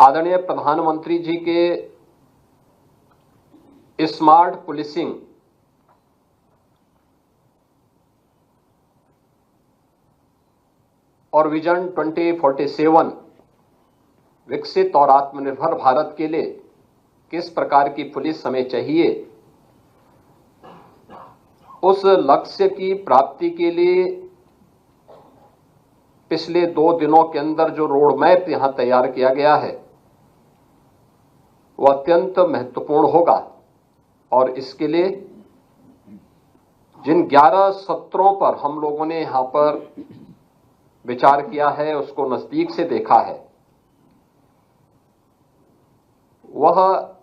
आदरणीय प्रधानमंत्री जी के स्मार्ट पुलिसिंग और विजन 2047 विकसित और आत्मनिर्भर भारत के लिए किस प्रकार की पुलिस हमें चाहिए, उस लक्ष्य की प्राप्ति के लिए पिछले 2 दिनों के अंदर जो रोड मैप यहां तैयार किया गया है वह अत्यंत महत्वपूर्ण होगा। और इसके लिए जिन 11 सत्रों पर हम लोगों ने यहां पर विचार किया है, उसको नजदीक से देखा है, वह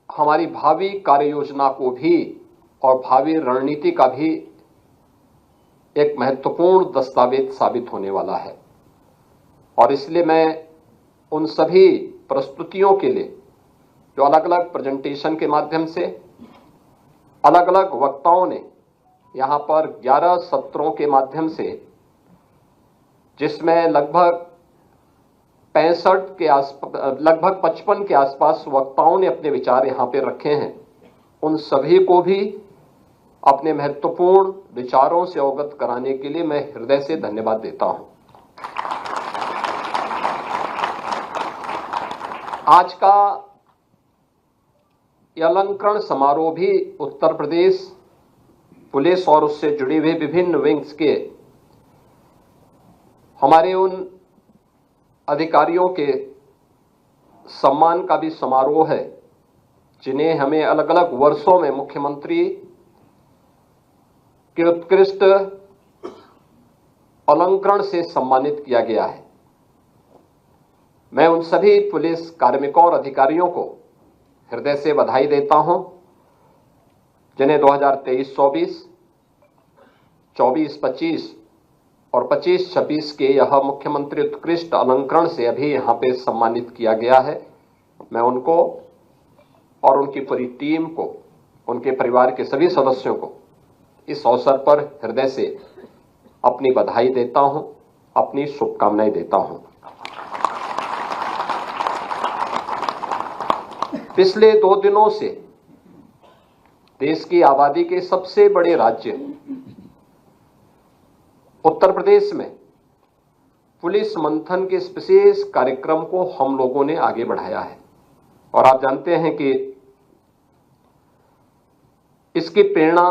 हमारी भावी कार्य योजना को भी और भावी रणनीति का भी एक महत्वपूर्ण दस्तावेज साबित होने वाला है। और इसलिए मैं उन सभी प्रस्तुतियों के लिए जो अलग अलग प्रेजेंटेशन के माध्यम से अलग अलग वक्ताओं ने यहां पर 11 सत्रों के माध्यम से, जिसमें लगभग 55 के आसपास वक्ताओं ने अपने विचार यहां पे रखे हैं, उन सभी को भी अपने महत्वपूर्ण विचारों से अवगत कराने के लिए मैं हृदय से धन्यवाद देता हूं। आज का यह अलंकरण समारोह भी उत्तर प्रदेश पुलिस और उससे जुड़े हुए विभिन्न विंग्स के हमारे उन अधिकारियों के सम्मान का भी समारोह है, जिन्हें हमें अलग अलग वर्षों में मुख्यमंत्री के उत्कृष्ट अलंकरण से सम्मानित किया गया है। मैं उन सभी पुलिस कार्मिकों और अधिकारियों को हृदय से बधाई देता हूं, जिन्हें 2023-24, 24-25 और 25-26 के यह मुख्यमंत्री उत्कृष्ट अलंकरण से अभी यहां पे सम्मानित किया गया है। मैं उनको और उनकी पूरी टीम को, उनके परिवार के सभी सदस्यों को इस अवसर पर हृदय से अपनी बधाई देता हूं, अपनी शुभकामनाएं देता हूं। पिछले 2 दिनों से देश की आबादी के सबसे बड़े राज्य उत्तर प्रदेश में पुलिस मंथन के इस विशेष कार्यक्रम को हम लोगों ने आगे बढ़ाया है। और आप जानते हैं कि इसकी प्रेरणा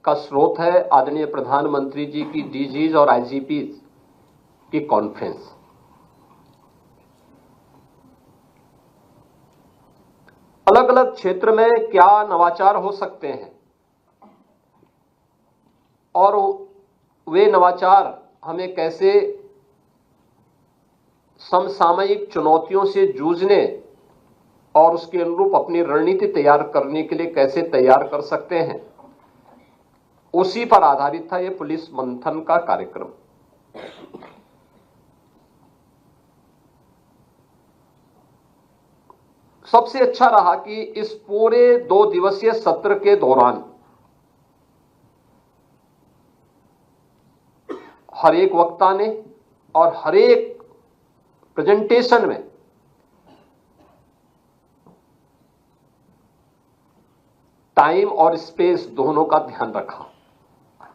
का स्रोत है आदरणीय प्रधानमंत्री जी की डीजीज और आईजीपी की कॉन्फ्रेंस। अलग अलग क्षेत्र में क्या नवाचार हो सकते हैं और वे नवाचार हमें कैसे समसामयिक चुनौतियों से जूझने और उसके अनुरूप अपनी रणनीति तैयार करने के लिए कैसे तैयार कर सकते हैं, उसी पर आधारित था यह पुलिस मंथन का कार्यक्रम। सबसे अच्छा रहा कि इस पूरे 2 दिवसीय सत्र के दौरान हर एक वक्ता ने और हर एक प्रेजेंटेशन में टाइम और स्पेस दोनों का ध्यान रखा।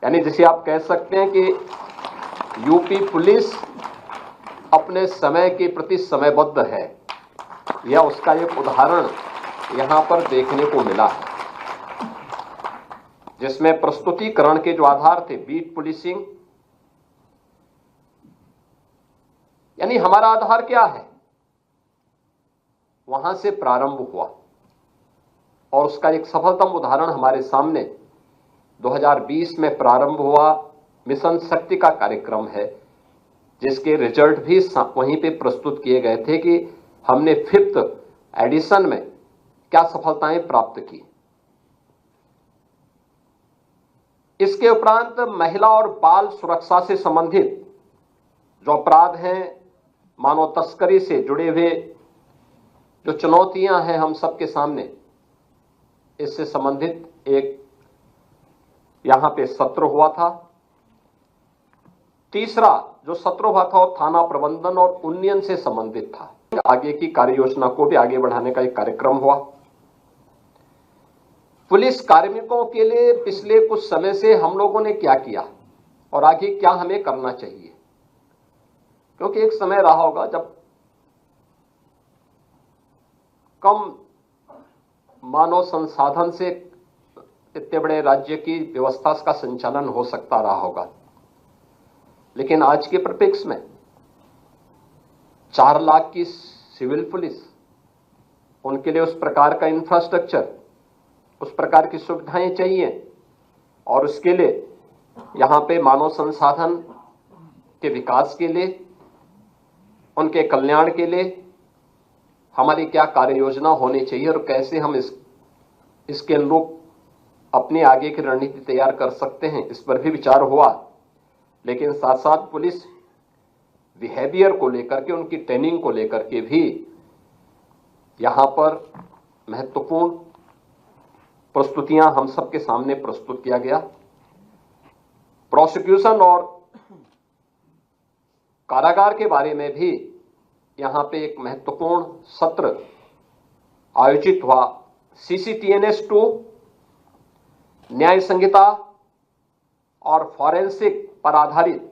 यानी जिसे आप कह सकते हैं कि यूपी पुलिस अपने समय के प्रति समयबद्ध है, यह उसका एक उदाहरण यहां पर देखने को मिला है, जिसमें प्रस्तुतिकरण के जो आधार थे, बीट पुलिसिंग, यानी हमारा आधार क्या है, वहां से प्रारंभ हुआ। और उसका एक सफलतम उदाहरण हमारे सामने 2020 में प्रारंभ हुआ मिशन शक्ति का कार्यक्रम है, जिसके रिजल्ट भी वहीं पे प्रस्तुत किए गए थे कि हमने 5th एडिशन में क्या सफलताएं प्राप्त की। इसके उपरांत महिला और बाल सुरक्षा से संबंधित जो अपराध हैं, मानव तस्करी से जुड़े हुए जो चुनौतियां हैं हम सबके सामने, इससे संबंधित एक यहां पे सत्र हुआ था। तीसरा जो सत्र हुआ था वो थाना प्रबंधन और उन्नयन से संबंधित था। आगे की कार्य योजना को भी आगे बढ़ाने का एक कार्यक्रम हुआ। पुलिस कार्मिकों के लिए पिछले कुछ समय से हम लोगों ने क्या किया और आगे क्या हमें करना चाहिए, क्योंकि एक समय रहा होगा जब कम मानव संसाधन से इतने बड़े राज्य की व्यवस्था का संचालन हो सकता रहा होगा, लेकिन आज के परिप्रेक्ष्य में 4 लाख की सिविल पुलिस, उनके लिए उस प्रकार का इंफ्रास्ट्रक्चर, उस प्रकार की सुविधाएं चाहिए और उसके लिए यहां पे मानव संसाधन के विकास के लिए, उनके कल्याण के लिए हमारी क्या कार्य योजना होनी चाहिए और कैसे हम इसके अनुरूप अपनी आगे की रणनीति तैयार कर सकते हैं, इस पर भी विचार हुआ। लेकिन साथ साथ पुलिस बिहेवियर को लेकर के, उनकी ट्रेनिंग को लेकर के भी यहां पर महत्वपूर्ण प्रस्तुतियां हम सबके सामने प्रस्तुत किया गया। प्रोसिक्यूशन और कारागार के बारे में भी यहां पे एक महत्वपूर्ण सत्र आयोजित हुआ। CCTNS 2, न्याय संहिता और फॉरेंसिक पर आधारित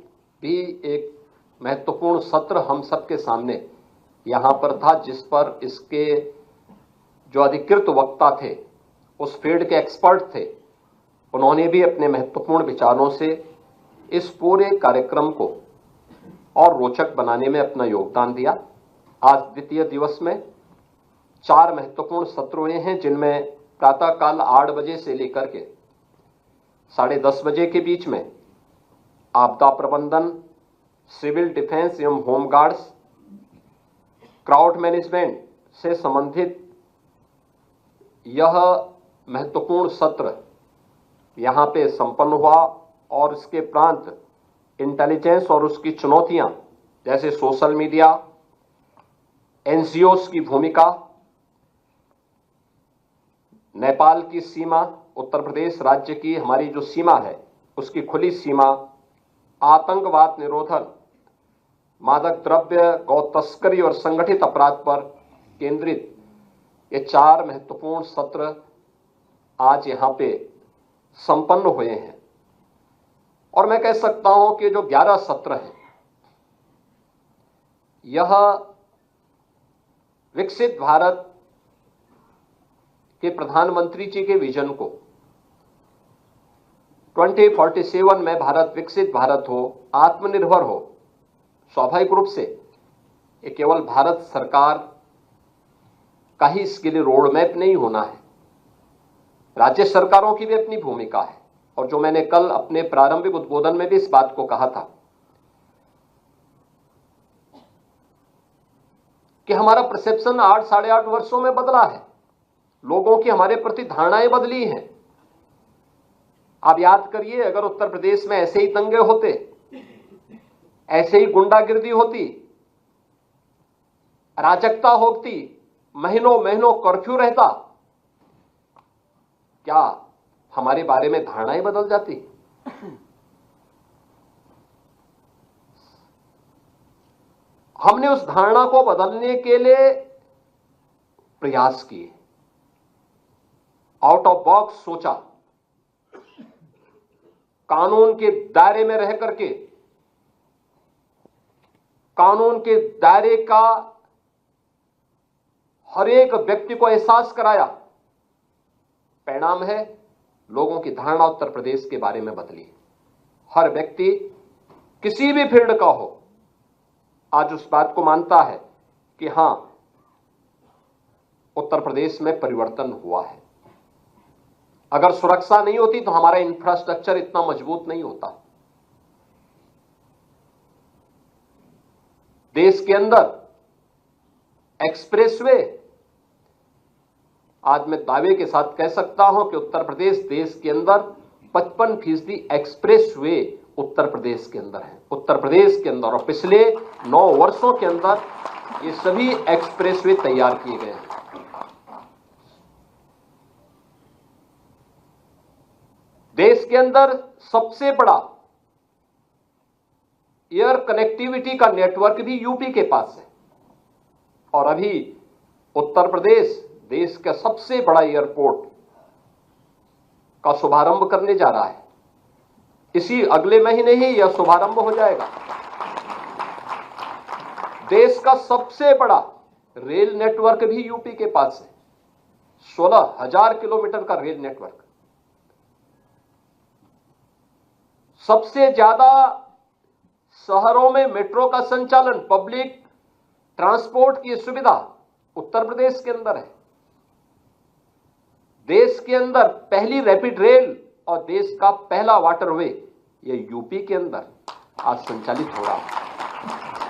भी एक महत्वपूर्ण सत्र हम सबके सामने यहां पर था, जिस पर इसके जो अधिकृत वक्ता थे, उस फील्ड के एक्सपर्ट थे, उन्होंने भी अपने महत्वपूर्ण विचारों से इस पूरे कार्यक्रम को और रोचक बनाने में अपना योगदान दिया। आज द्वितीय दिवस में 4 महत्वपूर्ण सत्र हुए हैं, जिनमें प्रातःकाल 8 बजे से लेकर के 10:30 बजे के बीच में आपदा प्रबंधन, सिविल डिफेंस एवं होमगार्ड्स, क्राउड मैनेजमेंट से संबंधित यह महत्वपूर्ण सत्र यहां पे संपन्न हुआ और इसके प्रांत इंटेलिजेंस और उसकी चुनौतियां, जैसे सोशल मीडिया, NGOs की भूमिका, नेपाल की सीमा, उत्तर प्रदेश राज्य की हमारी जो सीमा है उसकी खुली सीमा, आतंकवाद निरोधन, मादक द्रव्य, गौ तस्करी और संगठित अपराध पर केंद्रित ये 4 महत्वपूर्ण सत्र आज यहां पे संपन्न हुए हैं। और मैं कह सकता हूं कि जो 11 सत्र हैं, यह विकसित भारत के प्रधानमंत्री जी के विजन को 2047 में भारत विकसित भारत हो, आत्मनिर्भर हो, स्वाभाविक रूप से ये केवल भारत सरकार का ही इसके लिए रोड मैप नहीं होना है, राज्य सरकारों की भी अपनी भूमिका है। और जो मैंने कल अपने प्रारंभिक उद्बोधन में भी इस बात को कहा था कि हमारा परसेप्शन 8 साढ़े 8 वर्षों में बदला है, लोगों की हमारे प्रति धारणाएं बदली हैं। आप याद करिए, अगर उत्तर प्रदेश में ऐसे ही दंगे होते, ऐसे ही गुंडागिर्दी होती, अराजकता होती, महीनों महीनों कर्फ्यू रहता, क्या हमारे बारे में धारणाएं बदल जाती? हमने उस धारणा को बदलने के लिए प्रयास किए, आउट ऑफ बॉक्स सोचा, कानून के दायरे में रह करके कानून के दायरे का हर एक व्यक्ति को एहसास कराया। परिणाम है, लोगों की धारणा उत्तर प्रदेश के बारे में बदली। हर व्यक्ति किसी भी फील्ड का हो, आज उस बात को मानता है कि हां, उत्तर प्रदेश में परिवर्तन हुआ है। अगर सुरक्षा नहीं होती तो हमारा इंफ्रास्ट्रक्चर इतना मजबूत नहीं होता। देश के अंदर एक्सप्रेसवे, आज मैं दावे के साथ कह सकता हूं कि उत्तर प्रदेश देश के अंदर 55% एक्सप्रेसवे उत्तर प्रदेश के अंदर है। उत्तर प्रदेश के अंदर, और पिछले 9 वर्षों के अंदर ये सभी एक्सप्रेसवे तैयार किए गए हैं। देश के अंदर सबसे बड़ा एयर कनेक्टिविटी का नेटवर्क भी यूपी के पास है। और अभी उत्तर प्रदेश देश का सबसे बड़ा एयरपोर्ट का शुभारंभ करने जा रहा है। इसी अगले महीने ही यह शुभारंभ हो जाएगा। देश का सबसे बड़ा रेल नेटवर्क भी यूपी के पास है, 16,000 किलोमीटर का रेल नेटवर्क। सबसे ज्यादा शहरों में मेट्रो का संचालन, पब्लिक ट्रांसपोर्ट की सुविधा उत्तर प्रदेश के अंदर है। देश के अंदर पहली रैपिड रेल और देश का पहला वाटरवे यह यूपी के अंदर आज संचालित हो रहा है।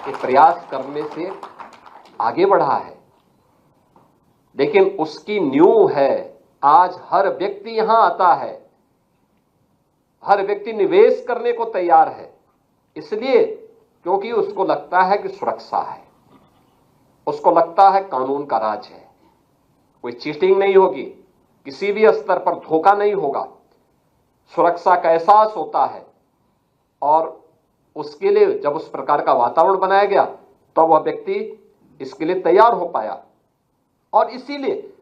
ये प्रयास करने से आगे बढ़ा है, लेकिन उसकी नींव है आज हर व्यक्ति यहां आता है, हर व्यक्ति निवेश करने को तैयार है। इसलिए क्योंकि उसको लगता है कि सुरक्षा है, उसको लगता है कानून का राज है, कोई चीटिंग नहीं होगी, किसी भी स्तर पर धोखा नहीं होगा, सुरक्षा का एहसास होता है। और उसके लिए जब उस प्रकार का वातावरण बनाया गया तो वह व्यक्ति इसके लिए तैयार हो पाया। और इसीलिए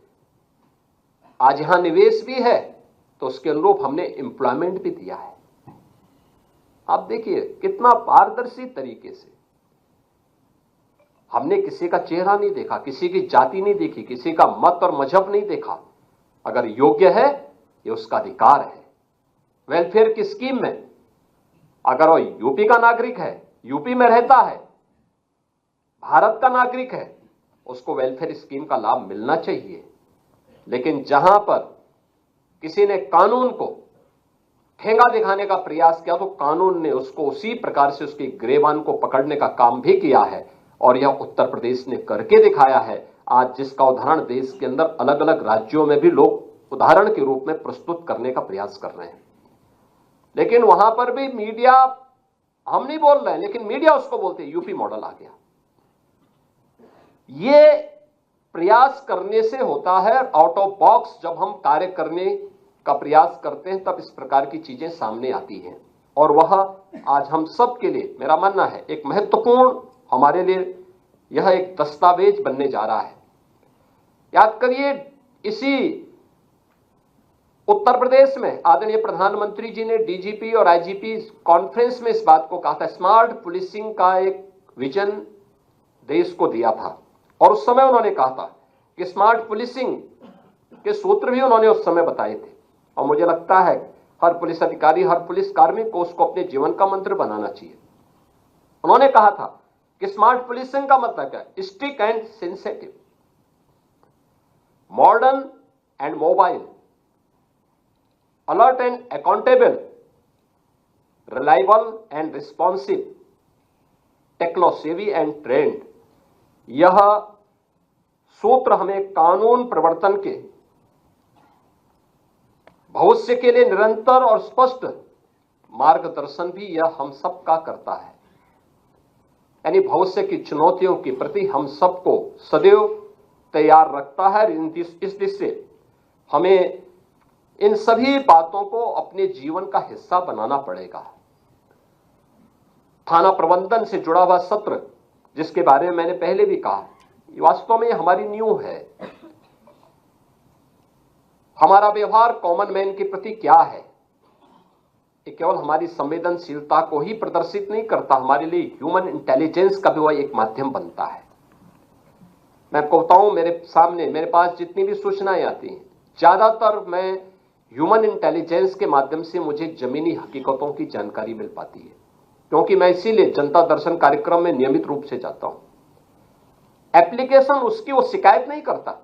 आज यहां निवेश भी है तो उसके अनुरूप हमने एम्प्लॉयमेंट भी दिया है। आप देखिए कितना पारदर्शी तरीके से हमने किसी का चेहरा नहीं देखा, किसी की जाति नहीं देखी, किसी का मत और मजहब नहीं देखा। अगर योग्य है ये उसका अधिकार है। वेलफेयर की स्कीम में अगर वो यूपी का नागरिक है, यूपी में रहता है, भारत का नागरिक है, उसको वेलफेयर स्कीम का लाभ मिलना चाहिए। लेकिन जहां पर किसी ने कानून को ठेंगा दिखाने का प्रयास किया तो कानून ने उसको उसी प्रकार से उसकी गिरेबान को पकड़ने का काम भी किया है। और यह उत्तर प्रदेश ने करके दिखाया है आज, जिसका उदाहरण देश के अंदर अलग अलग राज्यों में भी लोग उदाहरण के रूप में प्रस्तुत करने का प्रयास कर रहे हैं। लेकिन वहां पर भी मीडिया, हम नहीं बोल रहे हैं लेकिन मीडिया उसको बोलते हैं यूपी मॉडल आ गया। ये प्रयास करने से होता है, आउट ऑफ बॉक्स जब हम कार्य करने का प्रयास करते हैं तब इस प्रकार की चीजें सामने आती हैं। और वह आज हम सब के लिए, मेरा मानना है, एक महत्वपूर्ण, हमारे लिए यह एक दस्तावेज बनने जा रहा है। याद करिए इसी उत्तर प्रदेश में आदरणीय प्रधानमंत्री जी ने डीजीपी और आईजीपी कॉन्फ्रेंस में इस बात को कहा था, स्मार्ट पुलिसिंग का एक विजन देश को दिया था। और उस समय उन्होंने कहा था कि स्मार्ट पुलिसिंग के सूत्र भी उन्होंने उस समय बताए थे। और मुझे लगता है हर पुलिस अधिकारी, हर पुलिस कार्मिक को उसको अपने जीवन का मंत्र बनाना चाहिए। उन्होंने कहा था कि स्मार्ट पुलिसिंग का मतलब क्या है, strict and sensitive, modern and mobile, alert and accountable, reliable and responsive, techno savvy and trained. यह सूत्र हमें कानून प्रवर्तन के भविष्य के लिए निरंतर और स्पष्ट मार्गदर्शन भी यह हम सब का करता है। यानी भविष्य की चुनौतियों के प्रति हम सबको सदैव तैयार रखता है। इस दिशा से हमें इन सभी बातों को अपने जीवन का हिस्सा बनाना पड़ेगा। थाना प्रबंधन से जुड़ा हुआ सत्र जिसके बारे में मैंने पहले भी कहा, वास्तव में हमारी नींव है। हमारा व्यवहार कॉमन मैन के प्रति क्या है, ये केवल हमारी संवेदनशीलता को ही प्रदर्शित नहीं करता, हमारे लिए ह्यूमन इंटेलिजेंस का भी वह एक माध्यम बनता है। मैं आपको बताऊं, मेरे सामने, मेरे पास जितनी भी सूचनाएं आती हैं, ज्यादातर मैं ह्यूमन इंटेलिजेंस के माध्यम से मुझे जमीनी हकीकतों की जानकारी मिल पाती है, क्योंकि मैं इसीलिए जनता दर्शन कार्यक्रम में नियमित रूप से जाता हूं। एप्लीकेशन उसकी वो शिकायत नहीं करता,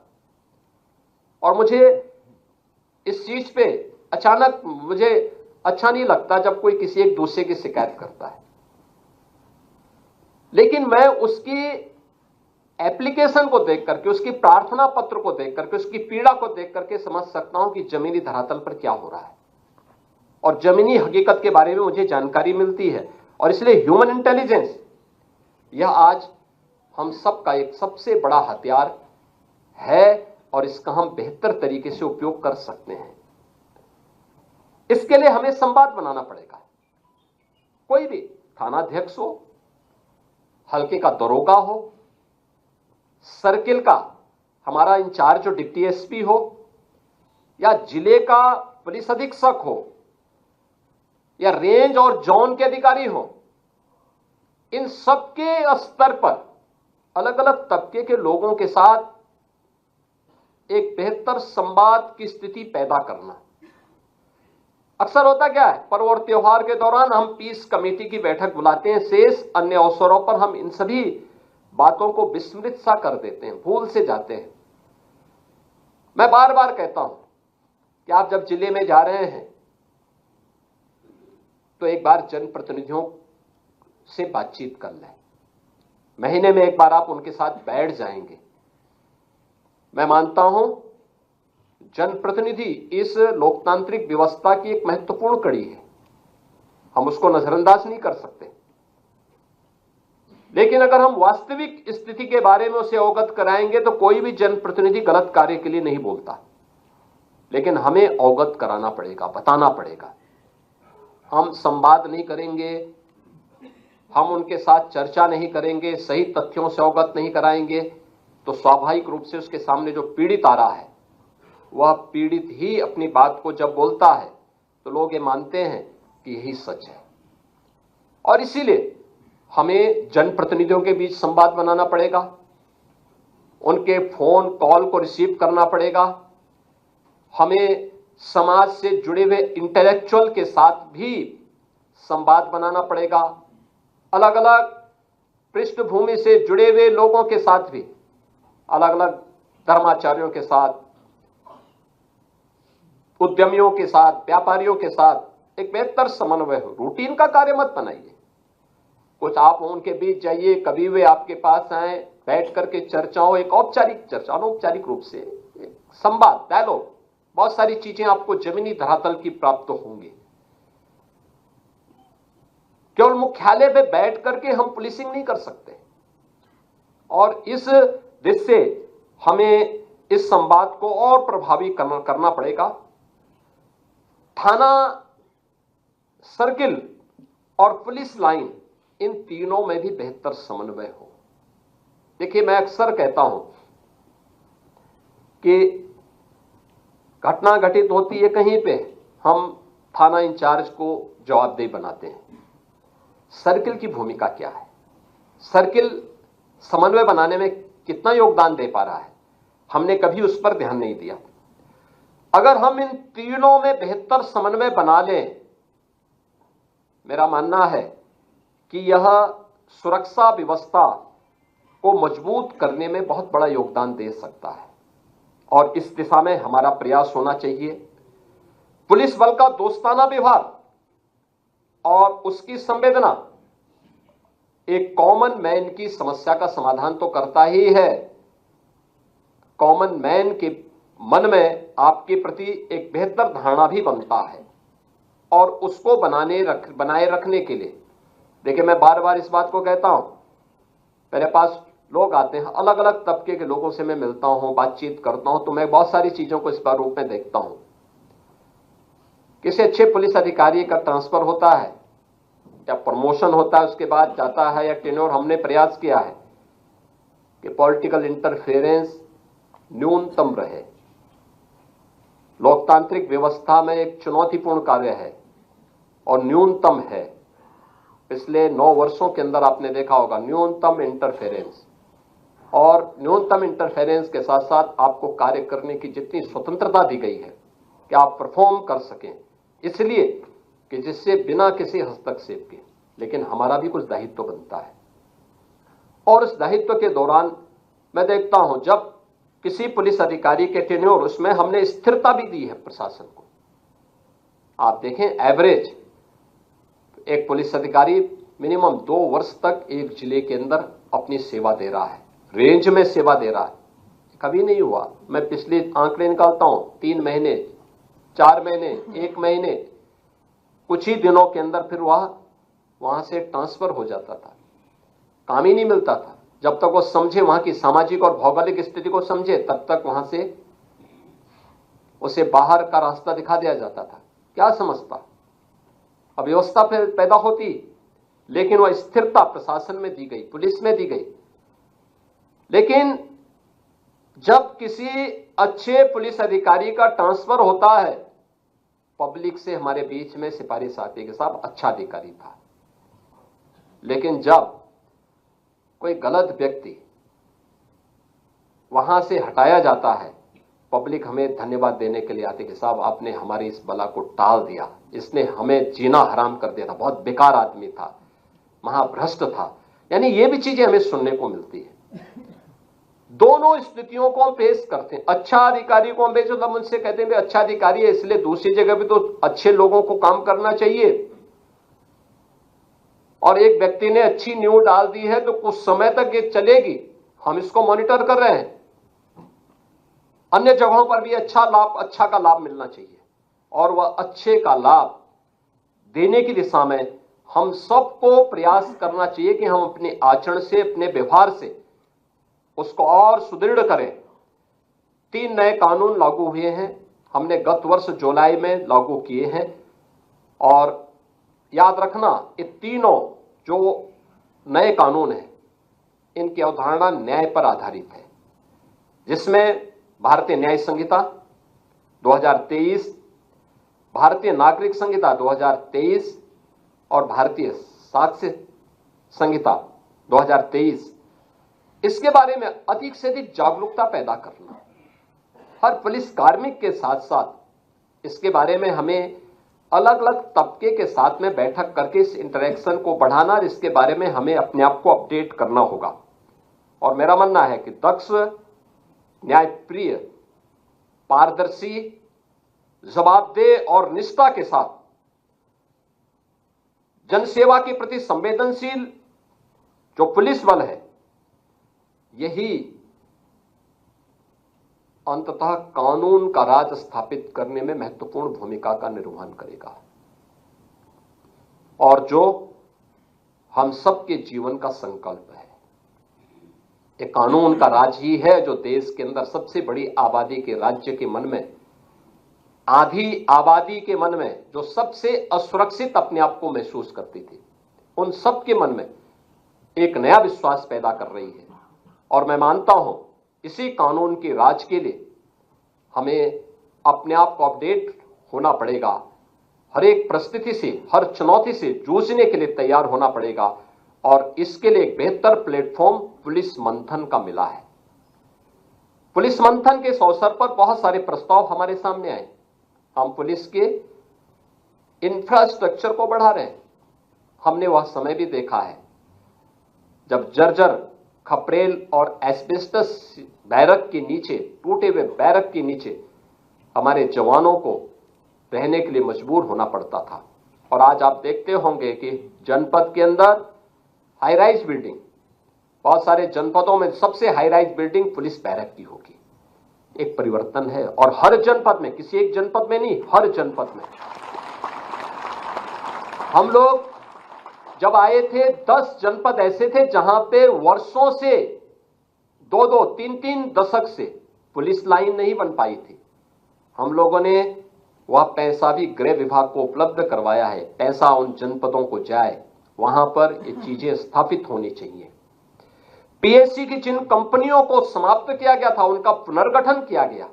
और मुझे इस चीज पे अचानक मुझे अच्छा नहीं लगता जब कोई किसी एक दूसरे की शिकायत करता है, लेकिन मैं उसकी एप्लीकेशन को देख करके, उसकी प्रार्थना पत्र को देख करके, उसकी पीड़ा को देख करके समझ सकता हूं कि जमीनी धरातल पर क्या हो रहा है, और जमीनी हकीकत के बारे में मुझे जानकारी मिलती है। और इसलिए ह्यूमन इंटेलिजेंस यह आज हम सब का एक सबसे बड़ा हथियार है, और इसका हम बेहतर तरीके से उपयोग कर सकते हैं। इसके लिए हमें संवाद बनाना पड़ेगा। कोई भी थानाध्यक्ष हो, हल्के का दरोगा हो, सर्किल का हमारा इंचार्ज जो डिप्टी एसपी हो या जिले का पुलिस अधीक्षक हो या रेंज और जोन के अधिकारी हो, इन सबके स्तर पर अलग अलग तबके के लोगों के साथ एक बेहतर संवाद की स्थिति पैदा करना। अक्सर होता क्या है, पर्व और त्योहार के दौरान हम पीस कमेटी की बैठक बुलाते हैं, शेष अन्य अवसरों पर हम इन सभी बातों को विस्मृत सा कर देते हैं, भूल से जाते हैं। मैं बार बार कहता हूं कि आप जब जिले में जा रहे हैं तो एक बार जनप्रतिनिधियों से बातचीत कर लें। महीने में एक बार आप उनके साथ बैठ जाएंगे। मैं मानता हूं जनप्रतिनिधि इस लोकतांत्रिक व्यवस्था की एक महत्वपूर्ण कड़ी है, हम उसको नजरअंदाज नहीं कर सकते। लेकिन अगर हम वास्तविक स्थिति के बारे में उसे अवगत कराएंगे तो कोई भी जनप्रतिनिधि गलत कार्य के लिए नहीं बोलता, लेकिन हमें अवगत कराना पड़ेगा, बताना पड़ेगा। हम संवाद नहीं करेंगे, हम उनके साथ चर्चा नहीं करेंगे, सही तथ्यों से अवगत नहीं कराएंगे, तो स्वाभाविक रूप से उसके सामने जो पीड़ित आ रहा है वह पीड़ित ही अपनी बात को जब बोलता है तो लोग ये मानते हैं कि यही सच है। और इसीलिए हमें जनप्रतिनिधियों के बीच संवाद बनाना पड़ेगा, उनके फोन कॉल को रिसीव करना पड़ेगा, हमें समाज से जुड़े हुए इंटेलेक्चुअल के साथ भी संवाद बनाना पड़ेगा, अलग अलग पृष्ठभूमि से जुड़े हुए लोगों के साथ भी, अलग अलग धर्माचार्यों के साथ, उद्यमियों के साथ, व्यापारियों के साथ एक बेहतर समन्वय हो। रूटीन का कार्य मत बनाइए, कुछ आप उनके बीच जाइए, कभी वे आपके पास आए, बैठ करके चर्चा हो, एक औपचारिक चर्चा, अनौपचारिक रूप से एक संवाद, डायलॉग, बहुत सारी चीजें आपको जमीनी धरातल की प्राप्त होंगी। केवल मुख्यालय पे बैठ करके हम पुलिसिंग नहीं कर सकते, और इस दृष्टि से हमें इस संवाद को और प्रभावी करना पड़ेगा। थाना, सर्किल और पुलिस लाइन, इन तीनों में भी बेहतर समन्वय हो। देखिए, मैं अक्सर कहता हूं कि घटना घटित होती है कहीं पे, हम थाना इंचार्ज को जवाबदेही बनाते हैं। सर्किल की भूमिका क्या है? सर्किल समन्वय बनाने में कितना योगदान दे पा रहा है? हमने कभी उस पर ध्यान नहीं दिया। अगर हम इन तीनों में बेहतर समन्वय बना लें, मेरा मानना है कि यह सुरक्षा व्यवस्था को मजबूत करने में बहुत बड़ा योगदान दे सकता है, और इस दिशा में हमारा प्रयास होना चाहिए। पुलिस बल का दोस्ताना व्यवहार और उसकी संवेदना एक कॉमन मैन की समस्या का समाधान तो करता ही है। कॉमन मैन के मन में आपके प्रति एक बेहतर धारणा भी बनता है, और उसको बनाए रखने के लिए, देखिए, मैं बार बार इस बात को कहता हूं, मेरे पास लोग आते हैं, अलग अलग तबके के लोगों से मैं मिलता हूं, बातचीत करता हूं, तो मैं बहुत सारी चीजों को इस बार रूप में देखता हूं। किसी अच्छे पुलिस अधिकारी का ट्रांसफर होता है या प्रमोशन होता है, उसके बाद जाता है, या टेन्योर, हमने प्रयास किया है कि पॉलिटिकल इंटरफेरेंस न्यूनतम रहे। लोकतांत्रिक व्यवस्था में एक चुनौतीपूर्ण कार्य है और न्यूनतम है। पिछले 9 वर्षों के अंदर आपने देखा होगा न्यूनतम इंटरफेरेंस, और न्यूनतम इंटरफेरेंस के साथ साथ आपको कार्य करने की जितनी स्वतंत्रता दी गई है कि आप परफॉर्म कर सकें, इसलिए कि जिससे बिना किसी हस्तक्षेप के, लेकिन हमारा भी कुछ दायित्व बनता है। और इस दायित्व के दौरान मैं देखता हूं, जब किसी पुलिस अधिकारी के टेन्योर, उसमें हमने स्थिरता भी दी है प्रशासन को। आप देखें, एवरेज एक पुलिस अधिकारी मिनिमम 2 वर्ष तक एक जिले के अंदर अपनी सेवा दे रहा है, रेंज में सेवा दे रहा है। कभी नहीं हुआ, मैं पिछले आंकड़े निकालता हूं, 3 महीने, 4 महीने, 1 महीने, कुछ ही दिनों के अंदर फिर वहां से ट्रांसफर हो जाता था, काम ही नहीं मिलता था। जब तक वो समझे, वहां की सामाजिक और भौगोलिक स्थिति को समझे, तब तक वहां से उसे बाहर का रास्ता दिखा दिया जाता था। क्या समझता? अव्यवस्था पैदा होती, लेकिन वह स्थिरता प्रशासन में दी गई, पुलिस में दी गई। लेकिन जब किसी अच्छे पुलिस अधिकारी का ट्रांसफर होता है, पब्लिक से हमारे बीच में सिफारिश आती है कि साहब अच्छा अधिकारी था। लेकिन जब कोई गलत व्यक्ति वहां से हटाया जाता है, पब्लिक हमें धन्यवाद देने के लिए आती है कि साहब आपने हमारी इस बला को टाल दिया, इसने हमें जीना हराम कर दिया था, बहुत बेकार आदमी था, महाभ्रष्ट था। यानी ये भी चीजें हमें सुनने को मिलती है। दोनों स्थितियों को हम पेश करते हैं। अच्छा अधिकारी को हम बेशुद्ध उनसे कहते हैं अच्छा अधिकारी है, इसलिए दूसरी जगह भी तो अच्छे लोगों को काम करना चाहिए। और एक व्यक्ति ने अच्छी न्यूज डाल दी है तो कुछ समय तक ये चलेगी, हम इसको मॉनिटर कर रहे हैं। अन्य जगहों पर भी अच्छा का लाभ मिलना चाहिए, और वह अच्छे का लाभ देने की दिशा में हम सबको प्रयास करना चाहिए कि हम अपने आचरण से, अपने व्यवहार से उसको और सुदृढ़ करें। 3 नए कानून लागू हुए हैं, हमने गत वर्ष जुलाई में लागू किए हैं। और याद रखना, ये तीनों जो नए कानून हैं, इनकी अवधारणा न्याय पर आधारित है, जिसमें भारतीय न्याय संहिता 2023, भारतीय नागरिक संहिता 2023 और भारतीय साक्ष्य संहिता 2023, इसके बारे में अधिक से अधिक जागरूकता पैदा करना। हर पुलिस कार्मिक के साथ साथ इसके बारे में हमें अलग अलग तबके के साथ में बैठक करके इस इंटरेक्शन को बढ़ाना, और इसके बारे में हमें अपने आप को अपडेट करना होगा। और मेरा मानना है कि दक्ष, न्यायप्रिय, पारदर्शी, जवाबदेह और निष्ठा के साथ जनसेवा के प्रति संवेदनशील जो पुलिस बल है, यही अंततः कानून का राज स्थापित करने में महत्वपूर्ण भूमिका का निर्वहन करेगा, और जो हम सबके जीवन का संकल्प है। ये कानून का राज ही है जो देश के अंदर सबसे बड़ी आबादी के राज्य के मन में, आधी आबादी के मन में जो सबसे असुरक्षित अपने आप को महसूस करती थी, उन सबके मन में एक नया विश्वास पैदा कर रही है। और मैं मानता हूं इसी कानून के राज के लिए हमें अपने आप को अपडेट होना पड़ेगा, हर एक परिस्थिति से, हर चुनौती से जूझने के लिए तैयार होना पड़ेगा। और इसके लिए एक बेहतर प्लेटफॉर्म पुलिस मंथन का मिला है। पुलिस मंथन के इस अवसर पर बहुत सारे प्रस्ताव हमारे सामने आए। हम पुलिस के इंफ्रास्ट्रक्चर को बढ़ा रहे हैं। हमने वह समय भी देखा है जब जर्जर, खपरेल और एस्बेस्टस बैरक के नीचे, टूटे हुए बैरक के नीचे हमारे जवानों को रहने के लिए मजबूर होना पड़ता था। और आज आप देखते होंगे कि जनपद के अंदर हाई राइज बिल्डिंग, बहुत सारे जनपदों में सबसे high rise building police barrack की होगी। एक परिवर्तन है, और हर जनपद में, किसी एक जनपद में नहीं, हर जनपद में। हम लोग जब आए थे 10 जनपद ऐसे थे जहां पे वर्षों से 2-2, 3-3 दशक से पुलिस लाइन नहीं बन पाई थी। हम लोगों ने वह पैसा भी गृह विभाग को उपलब्ध करवाया है, पैसा उन जनपदों को जाए, वहां पर ये चीजें स्थापित होनी चाहिए। पीएससी की जिन कंपनियों को समाप्त किया गया था, उनका पुनर्गठन किया गया।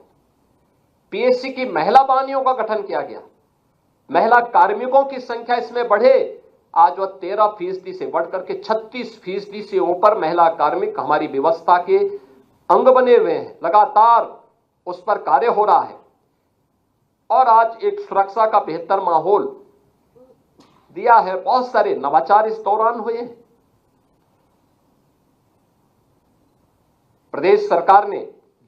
पीएससी की महिला बाहिनियों का गठन किया गया। महिला कार्मिकों की संख्या इसमें बढ़े। आज वह 13% से बढ़कर के 36% से ऊपर महिला कार्मिक हमारी व्यवस्था के अंग बने हुए हैं। लगातार उस पर कार्य हो रहा है, और आज एक सुरक्षा का बेहतर माहौल दिया है। बहुत सारे नवाचार इस दौरान हुए हैं। प्रदेश सरकार ने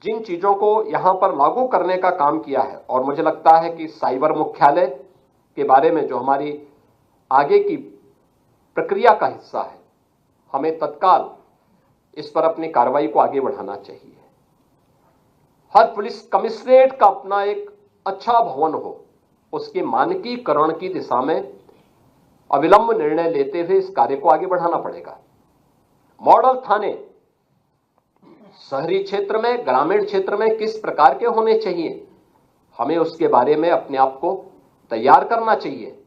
जिन चीजों को यहां पर लागू करने का काम किया है, और मुझे लगता है कि साइबर मुख्यालय के बारे में जो हमारी आगे की प्रक्रिया का हिस्सा है, हमें तत्काल इस पर अपनी कार्रवाई को आगे बढ़ाना चाहिए। हर पुलिस कमिश्नरेट का अपना एक अच्छा भवन हो, उसके मानकीकरण की दिशा में अविलंब निर्णय लेते हुए इस कार्य को आगे बढ़ाना पड़ेगा। मॉडल थाने शहरी क्षेत्र में, ग्रामीण क्षेत्र में किस प्रकार के होने चाहिए, हमें उसके बारे में अपने आप को तैयार करना चाहिए।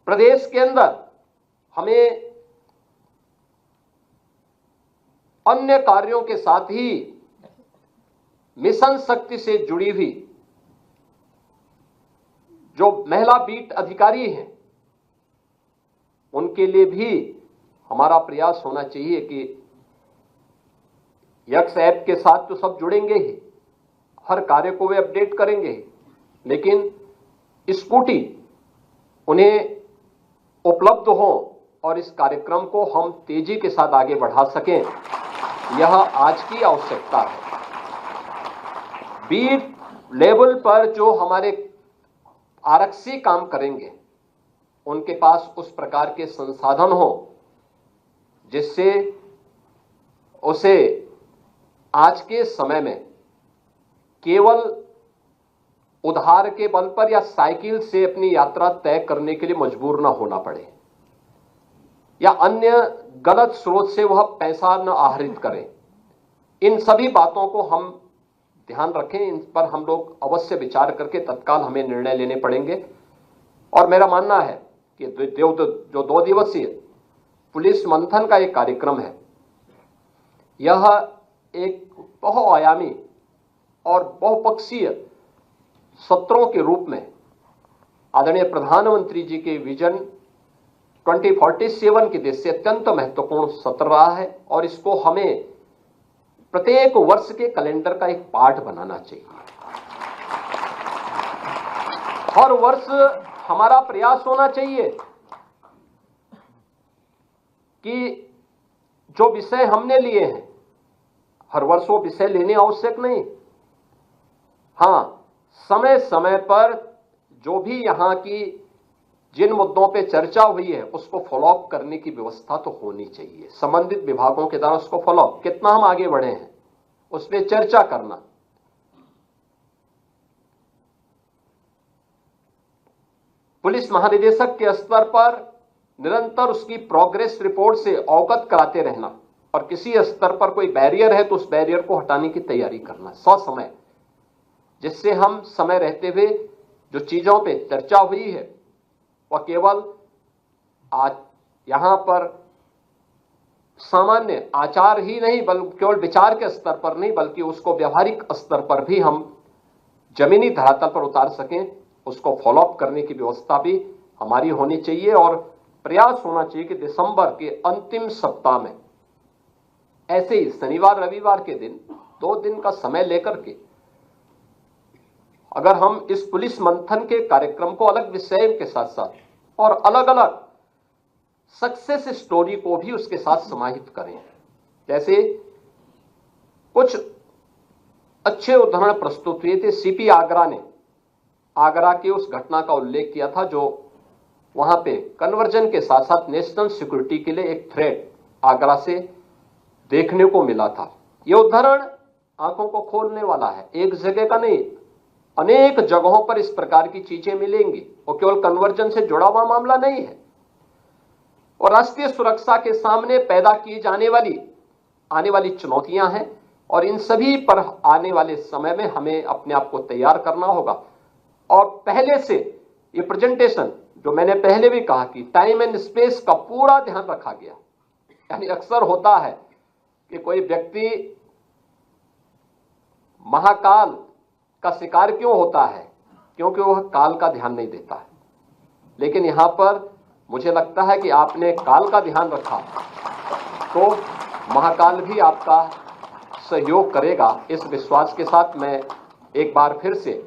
प्रदेश के अंदर हमें अन्य कार्यों के साथ ही मिशन शक्ति से जुड़ी हुई जो महिला बीट अधिकारी हैं, उनके लिए भी हमारा प्रयास होना चाहिए कि यक्स ऐप के साथ तो सब जुड़ेंगे ही, हर कार्य को वे अपडेट करेंगे ही, लेकिन स्कूटी उन्हें उपलब्ध हो और इस कार्यक्रम को हम तेजी के साथ आगे बढ़ा सकें, यह आज की आवश्यकता है। बीट लेवल पर जो हमारे आरक्षी काम करेंगे, उनके पास उस प्रकार के संसाधन हो जिससे उसे आज के समय में केवल उधार के बल पर या साइकिल से अपनी यात्रा तय करने के लिए मजबूर न होना पड़े या अन्य गलत स्रोत से वह पैसा न आहरित करें। इन सभी बातों को हम ध्यान रखें, इन पर हम लोग अवश्य विचार करके तत्काल हमें निर्णय लेने पड़ेंगे। और मेरा मानना है कि जो 2 दिवसीय पुलिस मंथन का एक कार्यक्रम है, यह एक बहुआयामी और बहुपक्षीय सत्रों के रूप में आदरणीय प्रधानमंत्री जी के विजन 2047 की दृष्टि से अत्यंत महत्वपूर्ण सत्र रहा है और इसको हमें प्रत्येक वर्ष के कैलेंडर का एक पार्ट बनाना चाहिए। हर वर्ष हमारा प्रयास होना चाहिए कि जो विषय हमने लिए हैं, हर वर्ष वो विषय लेने आवश्यक नहीं, हां, समय समय पर जो भी यहां की जिन मुद्दों पे चर्चा हुई है उसको फॉलोअप करने की व्यवस्था तो होनी चाहिए। संबंधित विभागों के द्वारा उसको फॉलोअप, कितना हम आगे बढ़े हैं उस पर चर्चा करना। पुलिस महानिदेशक के स्तर पर निरंतर उसकी प्रोग्रेस रिपोर्ट से अवगत कराते रहना और किसी स्तर पर कोई बैरियर है तो उस बैरियर को हटाने की तैयारी करना ससमय, जिससे हम समय रहते हुए जो चीजों पे चर्चा हुई है वह केवल आज यहां पर सामान्य आचार ही नहीं, बल्कि केवल विचार के स्तर पर नहीं, बल्कि उसको व्यवहारिक स्तर पर भी हम जमीनी धरातल पर उतार सकें, उसको फॉलोअप करने की व्यवस्था भी हमारी होनी चाहिए। और प्रयास होना चाहिए कि दिसंबर के अंतिम सप्ताह में ऐसे ही शनिवार रविवार के दिन 2 दिन का समय लेकर के अगर हम इस पुलिस मंथन के कार्यक्रम को अलग विषय के साथ साथ और अलग अलग सक्सेस स्टोरी को भी उसके साथ समाहित करें। जैसे कुछ अच्छे उदाहरण प्रस्तुत हुए थे। सीपी आगरा ने आगरा की उस घटना का उल्लेख किया था जो वहां पे कन्वर्जन के साथ साथ नेशनल सिक्योरिटी के लिए एक थ्रेट आगरा से देखने को मिला था। यह उदाहरण आंखों को खोलने वाला है। एक जगह का नहीं, अनेक जगहों पर इस प्रकार की चीजें मिलेंगी और केवल कन्वर्जन से जुड़ा हुआ मामला नहीं है। और राष्ट्रीय सुरक्षा के सामने पैदा की जाने वाली आने वाली चुनौतियां हैं और इन सभी पर आने वाले समय में हमें अपने आप को तैयार करना होगा। और पहले से ये प्रेजेंटेशन जो मैंने पहले भी कहा कि टाइम एंड स्पेस का पूरा ध्यान रखा गया। यानी अक्सर होता है कि कोई व्यक्ति महाकाल का शिकार क्यों होता है, क्योंकि वह काल का ध्यान नहीं देता है। लेकिन यहां पर मुझे लगता है कि आपने काल का ध्यान रखा तो महाकाल भी आपका सहयोग करेगा। इस विश्वास के साथ मैं एक बार फिर से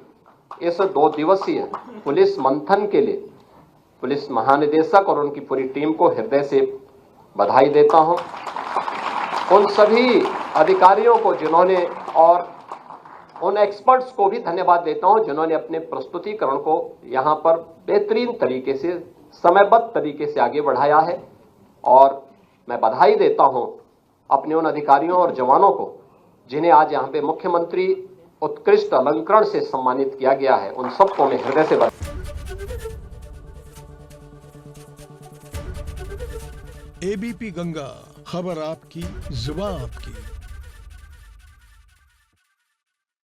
इस 2 दिवसीय पुलिस मंथन के लिए पुलिस महानिदेशक और उनकी पूरी टीम को हृदय से बधाई देता हूं। उन सभी अधिकारियों को जिन्होंने और उन एक्सपर्ट्स को भी धन्यवाद देता हूं जिन्होंने अपने प्रस्तुतिकरण को यहां पर बेहतरीन तरीके से समयबद्ध तरीके से आगे बढ़ाया है। और मैं बधाई देता हूं अपने उन अधिकारियों और जवानों को जिन्हें आज यहां पे मुख्यमंत्री उत्कृष्ट अलंकरण से सम्मानित किया गया है। उन सबको मैं हृदय से एबीपी गंगा, खबर आपकी, जुबान आपकी।